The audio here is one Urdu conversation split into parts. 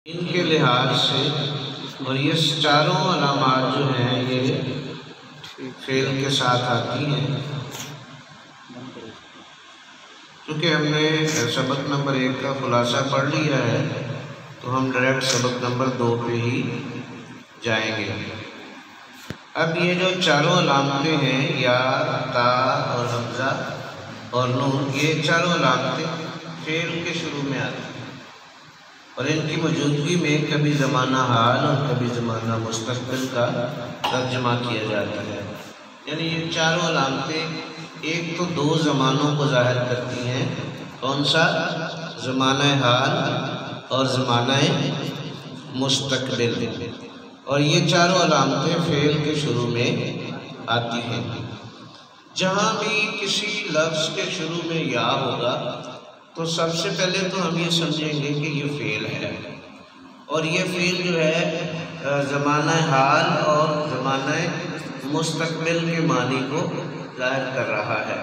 ان کے لحاظ سے، اور یہ چاروں علامات جو ہیں یہ فعل کے ساتھ آتی ہیں. چونکہ ہم نے سبق نمبر 1 کا خلاصہ پڑھ لیا ہے تو ہم ڈائریکٹ سبق نمبر 2 پہ ہی جائیں گے. اب یہ جو چاروں علامتیں ہیں یا، تا اور حمزہ اور نون، یہ چاروں علامتیں فعل کے شروع میں آتی ہیں اور ان کی موجودگی میں کبھی زمانہ حال اور کبھی زمانہ مستقبل کا ترجمہ کیا جاتا ہے. یعنی یہ چاروں علامتیں ایک تو دو زمانوں کو ظاہر کرتی ہیں. کون سا؟ زمانہ حال اور زمانہ مستقبل. اور یہ چاروں علامتیں فعل کے شروع میں آتی ہیں. جہاں بھی کسی لفظ کے شروع میں یا ہوگا تو سب سے پہلے تو ہم یہ سمجھیں گے کہ یہ فعل ہے، اور یہ فعل جو ہے زمانہ حال اور زمانہ مستقبل کے معنی کو ظاہر کر رہا ہے.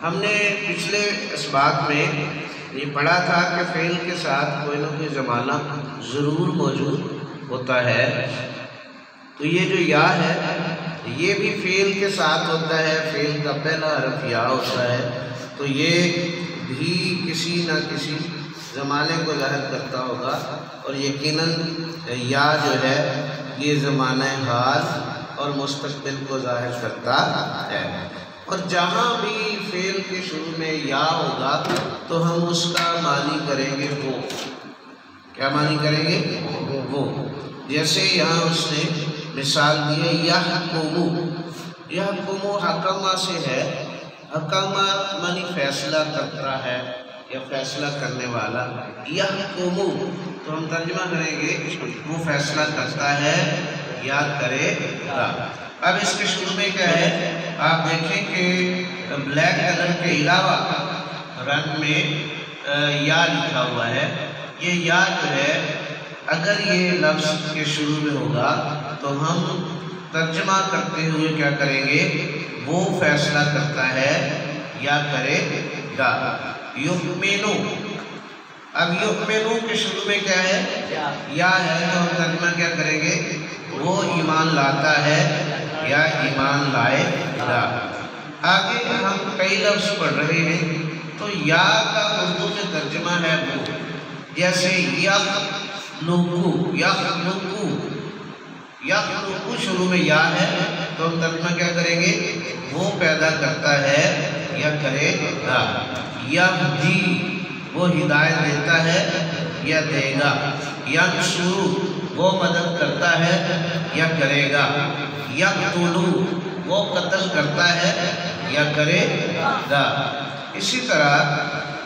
ہم نے پچھلے اسباق میں یہ پڑھا تھا کہ فعل کے ساتھ کوئی نہ کوئی زمانہ ضرور موجود ہوتا ہے. تو یہ جو یا ہے یہ بھی فعل کے ساتھ ہوتا ہے، فعل کا پہلا حرف یا ہوتا ہے، تو یہ بھی کسی نہ کسی زمانے کو ظاہر کرتا ہوگا. اور یقیناً یا جو ہے یہ زمانہ حال اور مستقبل کو ظاہر کرتا ہے. اور جہاں بھی فعل کے شروع میں یا ہوگا تو ہم اس کا معنی کریں گے وہ. کیا معنی کریں گے؟ وہ. جیسے یہاں اس نے مثال دی ہے یحکمو. یحکمو حکمہ سے ہے. حکمہ معنی فیصلہ کرتا ہے یا فیصلہ کرنے والا. یحکمو تو ہم ترجمہ کریں گے وہ فیصلہ کرتا ہے یا کرے گا. اب اس کے شروع میں کیا ہے؟ آپ دیکھیں کہ بلیک کلر کے علاوہ رنگ میں یا لکھا ہوا ہے. یہ یا جو ہے اگر یہ لفظ کے شروع میں ہوگا تو ہم ترجمہ کرتے ہوئے کیا کریں گے؟ وہ فیصلہ کرتا ہے یا کرے گا. یؤمنو. اب یؤمنو کے شروع میں کیا ہے؟ یا ہے، تو ہم ترجمہ کیا کریں گے؟ وہ ایمان لاتا ہے یا ایمان لائے گا. آگے ہم کئی لفظ پڑھ رہے ہیں تو یا کا اردو میں ترجمہ ہے وہ. جیسے یخلقو. یخلقو. یخلقو شروع میں یا ہے تو ہم ترجمہ کیا کریں گے؟ وہ پیدا کرتا ہے یا کرے گا. یہدی وہ ہدایت دیتا ہے یا دے گا. ینصرو وہ مدد کرتا ہے یا کرے گا. یقتلو وہ قتل کرتا ہے یا کرے گا. اسی طرح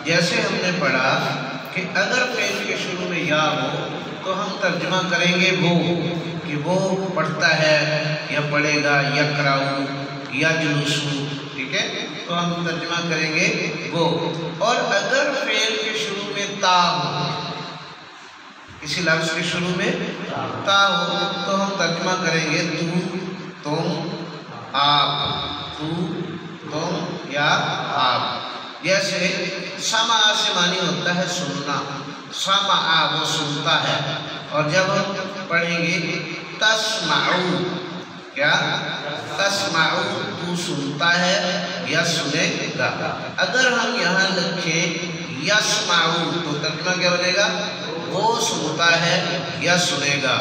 جیسے ہم نے پڑھا کہ اگر فعل کے شروع میں یا ہو تو ہم ترجمہ کریں گے وہ، کہ وہ پڑھتا ہے یا پڑھے گا. یقرأ یجلسو. ٹھیک ہے، تو ہم ترجمہ کریں گے وہ. اور اگر فعل کے شروع میں تا ہو، کسی لفظ کے شروع میں تا ہو تو ہم ترجمہ کریں گے تو، تم، آپ. تو، تم یا آپ. جیسے سمع سے معنی ہوتا ہے سننا. سمع وہ سنتا ہے. اور جب ہم پڑھیں گے تسمعو، کیا؟ تسمعو تو سنتا ہے یا سنے گا. اگر ہم یہاں لکھیں یسمعو تو ترجمہ کیا بنے گا؟ وہ سنتا ہے یا سنے گا.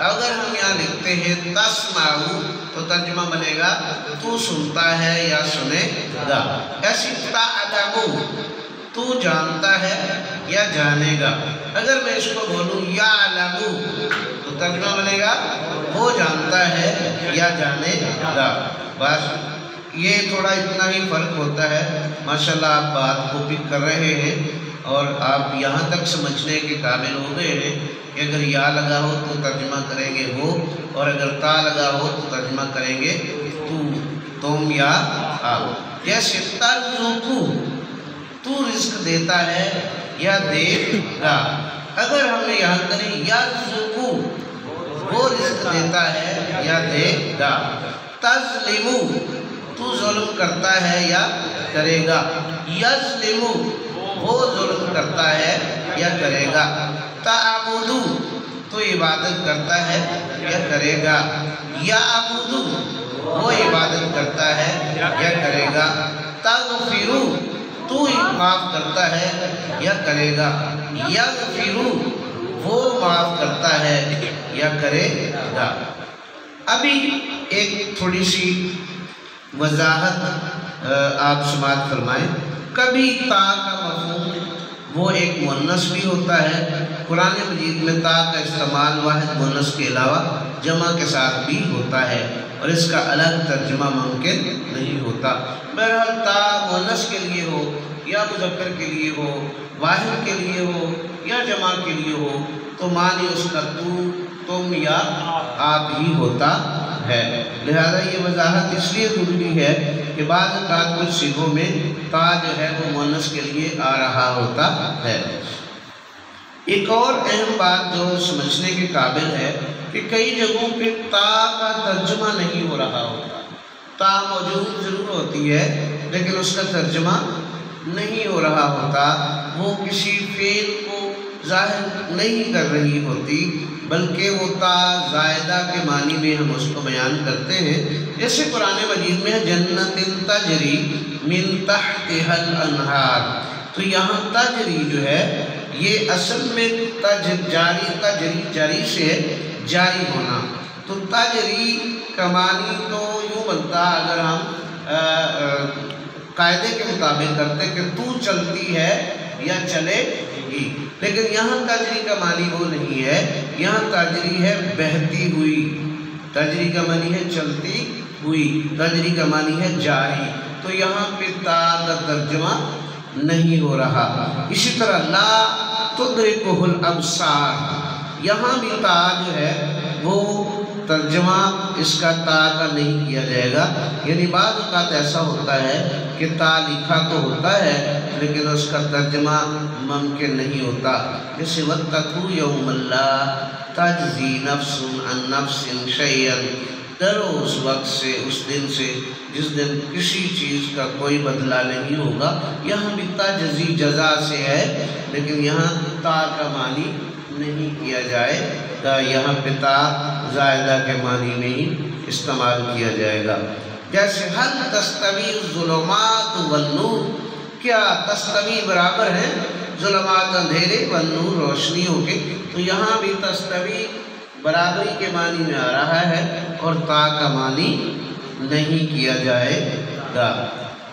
اگر ہم یہاں لکھتے ہیں تسمعو تو ترجمہ بنے گا تو سنتا ہے یا سنے گا. ایسی تعلمو تو جانتا ہے یا جانے گا. اگر میں اس کو بولوں یعلمو تو ترجمہ بنے گا وہ جانتا ہے یا جانے گا. بس یہ تھوڑا اتنا ہی فرق ہوتا ہے. ماشاءاللہ آپ بات کو پک کر رہے ہیں اور آپ یہاں تک سمجھنے کے قابل ہو گئے ہیں کہ اگر یا لگا ہو تو ترجمہ کریں گے وہ، اور اگر تا لگا ہو تو ترجمہ کریں گے تو، تم یا آپ. جیسے ترزقو تو رزق دیتا ہے یا دے گا. اگر ہم یہاں کریں یرزقو وہ رزق دیتا ہے یا دے گا. تظلمو تو ظلم کرتا ہے یا کرے گا. یظلمو وہ ظلم کرتا ہے یا کرے گا. تعبدو تو عبادت کرتا ہے یا کرے گا، یا عبودو وہ عبادت کرتا ہے یا کرے گا، تغفرو تو معاف کرتا ہے یا کرے گا، یغفرو وہ معاف کرتا ہے یا کرے گا۔ ابھی ایک تھوڑی سی وضاحت آپ سماعت فرمائیں۔ کبھی تا کا مفہوم وہ ایک مؤنث بھی ہوتا ہے، قرآن مجید میں تا کا استعمال واحد مؤنث کے علاوہ جمع کے ساتھ بھی ہوتا ہے اور اس کا الگ ترجمہ ممکن نہیں ہوتا۔ بہرحال تا مؤنث کے لیے ہو یا مذکر کے لیے ہو، واحد کے لیے ہو یا جمع کے لیے ہو، تو معنی اس کا تو، تم یا آپ ہی ہوتا ہے۔ لہذا یہ وضاحت اس لیے ضروری ہے کہ بعض اوقات کچھ صیغوں میں تا جو ہے وہ مؤنث کے لیے آ رہا ہوتا ہے۔ ایک اور اہم بات جو سمجھنے کے قابل ہے کہ کئی جگہوں پہ تا کا ترجمہ نہیں ہو رہا ہوتا، تا موجود ضرور ہوتی ہے لیکن اس کا ترجمہ نہیں ہو رہا ہوتا، وہ کسی فعل کو ظاہر نہیں کر رہی ہوتی، بلکہ وہ تا زائدہ کے معنی میں ہم اس کو بیان کرتے ہیں۔ جیسے قرآن مجید میں جنت تجری من تحتها الانہار، تو یہاں تجری جو ہے یہ اصل میں جاری سے جاری ہونا، تو تجری کا معنی تو یوں بنتا اگر ہم قاعدے کے مطابق کرتے کہ تو چلتی ہے یا چلے گی، لیکن یہاں تجری کا معنی وہ نہیں ہے، یہاں تجری ہے بہتی ہوئی، تجری کا معنی ہے چلتی ہوئی، تجری کا معنی ہے جاری، تو یہاں پہ تا کا ترجمہ نہیں ہو رہا۔ اسی طرح لا تدرکہ الابصار، یہاں بھی تا جو ہے وہ ترجمہ اس کا تا کا نہیں کیا جائے گا، یعنی بعض اوقات ایسا ہوتا ہے کہ تا لکھا تو ہوتا ہے لیکن اس کا ترجمہ ممکن نہیں ہوتا۔ جیسے وَاتَّقُوا يَوْمًا لَا تَجْزِي نَفْسٌ عَن نَفْسٍ شَيْئًا، ڈرو اس وقت سے، اس دن سے جس دن کسی چیز کا کوئی بدلہ نہیں ہوگا۔ یہاں بھی تجزی جزا سے ہے لیکن یہاں تا کا معنی نہیں کیا جائے گا، یہاں پہ تا زائدہ کے معنی میں ہی استعمال کیا جائے گا۔ جیسے حل تستوی الظلمات والنور، کیا تستوی برابر ہیں ظلمات اندھیرے والنور روشنیوں کے، تو یہاں بھی تستوی برابری کے معنی میں آ رہا ہے اور تا کا معنی نہیں کیا جائے گا۔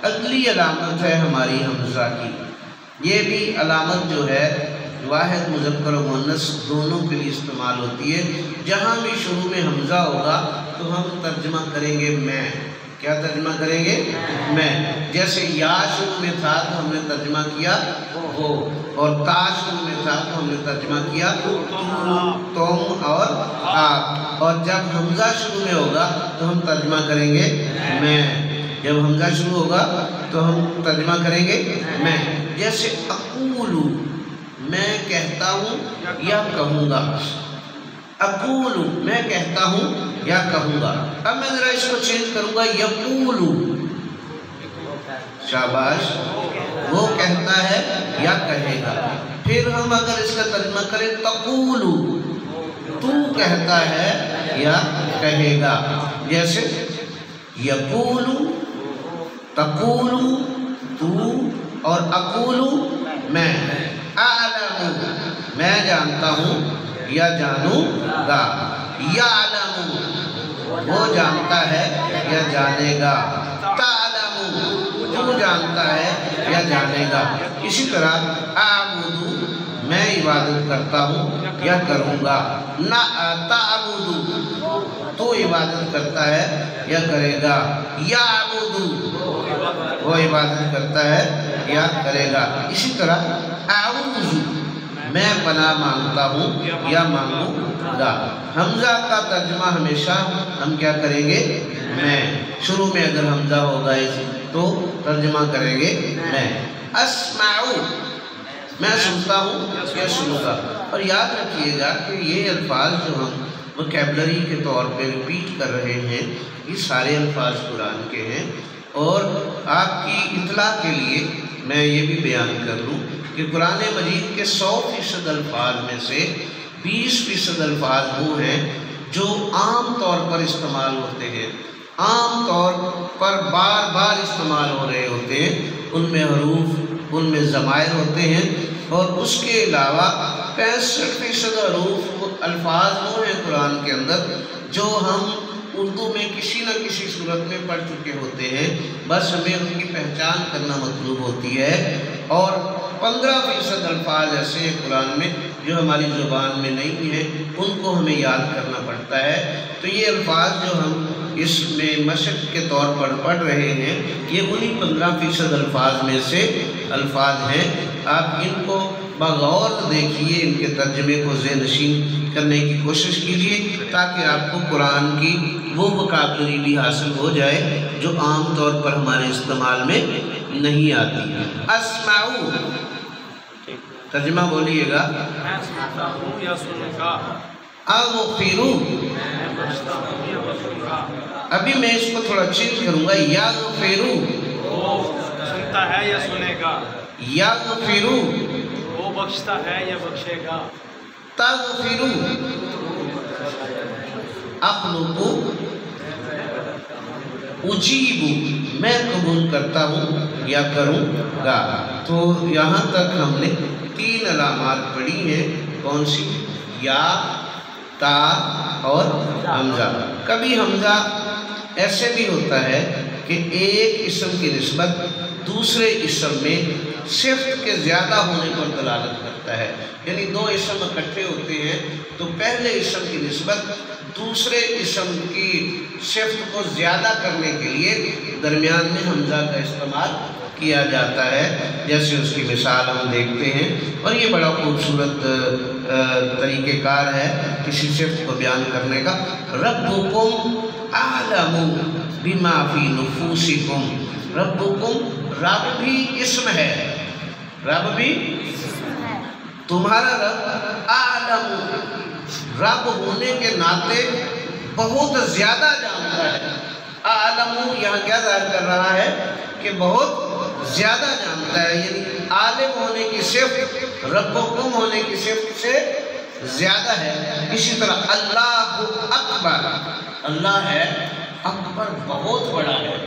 اگلی علامت ہے ہماری حمزہ کی، یہ بھی علامت جو ہے واحد مذکر و مؤنث دونوں کے لیے استعمال ہوتی ہے۔ جہاں بھی شروع میں حمزہ ہوگا تو ہم ترجمہ کریں گے میں، کیا ترجمہ کریں گے؟ میں۔ جیسے یا شروع میں تھا تو ہم نے ترجمہ کیا وہ، اور تا شروع میں تھا تو ہم نے ترجمہ کیا تم اور آپ، اور جب حمزہ شروع میں ہوگا تو ہم ترجمہ کریں گے میں، جب حمزہ شروع ہوگا تو ہم ترجمہ کریں گے میں۔ جیسے اقولو میں کہتا ہوں یا کہوں گا، اقولو میں کہتا ہوں یا کہوں گا۔ اب میں ذرا اس کو چینج کروں گا، یقولو، شاباش، وہ کہتا ہے یا کہے گا۔ پھر ہم اگر اس کا ترجمہ کریں تقولو، تو کہتا ہے یا کہے گا۔ جیسے یقولو، تقولو تو، اور اقولو میں، اعلم میں جانتا ہوں یا جانوں گا، یعلم وہ جانتا ہے یا جانے گا، تعلم تو جانتا ہے یا جانے گا۔ اسی طرح اعبد میں عبادت کرتا ہوں یا کروں گا، تعبد تو عبادت کرتا ہے یا کرے گا، یعبد وہ عبادت کرتا ہے یا کرے گا۔ اسی طرح اعوذ میں پناہ مانگتا ہوں یا مانگوں گا۔ حمزہ کا ترجمہ ہمیشہ ہم کیا کریں گے؟ میں۔ شروع میں اگر حمزہ ہوگا تو ترجمہ کریں گے میں۔ اسمعو میں سنتا ہوں یا سنوں گا۔ اور یاد رکھیے گا کہ یہ الفاظ جو ہم وکیبلری کے طور پہ ریپیٹ کر رہے ہیں یہ سارے الفاظ قرآن کے ہیں، اور آپ کی اطلاع کے لیے میں یہ بھی بیان کر لوں کہ قرآن مجید کے 100% الفاظ میں سے 20% الفاظ وہ ہیں جو عام طور پر استعمال ہوتے ہیں، عام طور پر بار بار استعمال ہو رہے ہوتے ہیں، ان میں حروف، ان میں ضمائر ہوتے ہیں، اور اس کے علاوہ 65% حروف الفاظ وہ ہیں قرآن کے اندر جو ہم اردو میں کسی نہ کسی صورت میں پڑھ چکے ہوتے ہیں، بس ہمیں ان کی پہچان کرنا مطلوب ہوتی ہے، اور 15% الفاظ ایسے ہیں قرآن میں جو ہماری زبان میں نہیں ہیں، ان کو ہمیں یاد کرنا پڑتا ہے۔ تو یہ الفاظ جو ہم اس میں مشق کے طور پر پڑھ رہے ہیں، یہ انہی 15% الفاظ میں سے الفاظ ہیں۔ آپ ان کو بغور دیکھیے، ان کے ترجمے کو ذہن نشین کرنے کی کوشش کیجیے تاکہ آپ کو قرآن کی وہ وکابلری بھی حاصل ہو جائے جو عام طور پر ہمارے استعمال میں نہیں آتی۔ اسمعو، ترجمہ بولیے گا۔ اغفرو، ابھی میں اس کو تھوڑا چینج کروں گا، یغفرو، سنتا ہے یا سنے گا، یغفرو، وہ بخشتا ہے یا بخشے گا، تغفرو، اخلقو، اجیبو، میں قبول کرتا ہوں یا کروں گا۔ تو یہاں تک ہم نے 3 علامات پڑھی ہیں، کون سی؟ یا، تا اور حمزہ۔ کبھی حمزہ ایسے بھی ہوتا ہے کہ ایک اسم کی نسبت دوسرے اسم میں صفت کے زیادہ ہونے پر دلالت کرتا ہے، یعنی 2 اسم اکٹھے ہوتے ہیں تو پہلے اسم کی نسبت دوسرے اسم کی صفت کو زیادہ کرنے کے لیے درمیان میں حمزہ کا استعمال کیا جاتا ہے، جیسے اس کی مثال ہم دیکھتے ہیں، اور یہ بڑا خوبصورت طریقہ کار ہے کسی صفت کو بیان کرنے کا۔ ربکم اعلم بما فی نفوسکم، ربکم، رب بھی اسم ہے، رب بھی تمہارا رب، اعلم، رب ہونے کے ناطے بہت زیادہ جانتا ہے۔ اعلم یہاں کیا ظاہر کر رہا ہے کہ بہت زیادہ جانتا ہے، یعنی عالم ہونے کی صفت ربکم ہونے کی صفت سے زیادہ ہے۔ اسی طرح اللہ اکبر، اللہ ہے اکبر، بہت بڑا ہے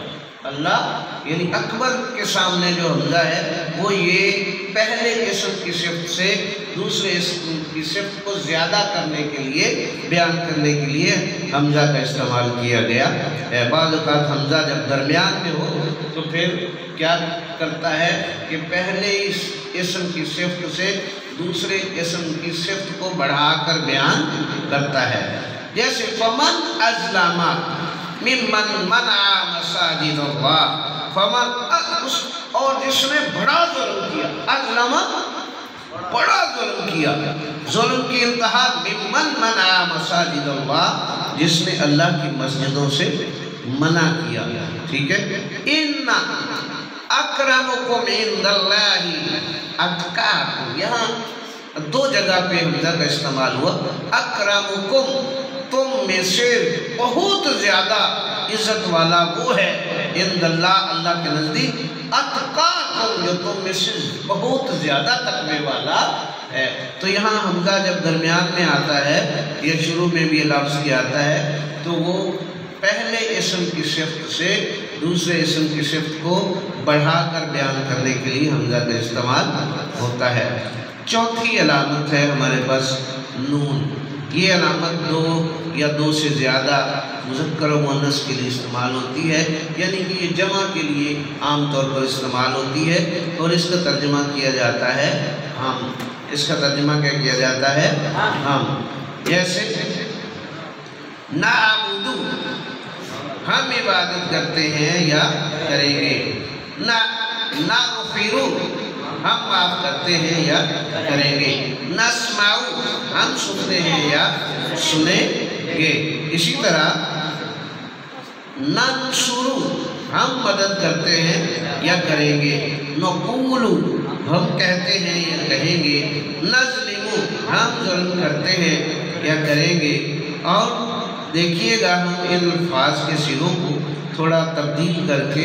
اللہ، یعنی اکبر کے سامنے جو حمزہ ہے وہ یہ پہلے اسم کی صفت سے دوسرے اسم کی صفت کو زیادہ کرنے کے لیے، بیان کرنے کے لیے حمزہ کا استعمال کیا گیا ہے۔ بعض اوقات حمزہ جب درمیان میں ہو تو پھر کیا کرتا ہے کہ پہلے اس اسم کی صفت سے دوسرے اسم کی صفت کو بڑھا کر بیان کرتا ہے، جیسے فمن ازلم ممن منع مساجد اللہ، فمن، اور جس نے بڑا ظلم کیا، ازلم بڑا ظلم کیا، ظلم کی انتہا، ممن منع مساجد اللہ، جس نے اللہ کی مسجدوں سے منع کیا، ٹھیک ہے۔ ان اکرمکم عند اللہ اتقاکم، یہاں 2 جگہ پہ حمزہ کا استعمال ہوا۔ اکرمکم، تم میں سے بہت زیادہ عزت والا وہ ہے، عند اللہ، اللہ کے نزدیک، اتقاکم، جو تم میں سے بہت زیادہ تقوی والا ہے۔ تو یہاں حمزہ جب درمیان میں آتا ہے یا شروع میں بھی یہ لفظ کیا آتا ہے تو وہ پہلے اسم کی صفت سے دوسرے اسم کی صفت کو بڑھا کر بیان کرنے کے لیے حمزہ کا استعمال ہوتا ہے۔ چوتھی علامت ہے ہمارے پاس نون، یہ علامت 2 یا 2 سے زیادہ مذکر و مؤنث کے لیے استعمال ہوتی ہے، یعنی کہ یہ جمع کے لیے عام طور پر استعمال ہوتی ہے، اور اس کا ترجمہ کیا جاتا ہے ہم، اس کا ترجمہ کیا کیا جاتا ہے ہم، جیسے نعبدو، ہم عبادت کرتے ہیں یا کریں گے، نغفرو، ہم معاف کرتے ہیں یا کریں گے، نسمعو، ہم سنتے ہیں یا سنیں گے۔ اسی طرح ننصرو، ہم مدد کرتے ہیں یا کریں گے، نقولو، ہم کہتے ہیں یا کہیں گے، نظلمو، ہم ظلم کرتے ہیں یا کریں گے۔ اور دیکھیے گا ہم ان الفاظ کے صیغوں کو تھوڑا تبدیل کر کے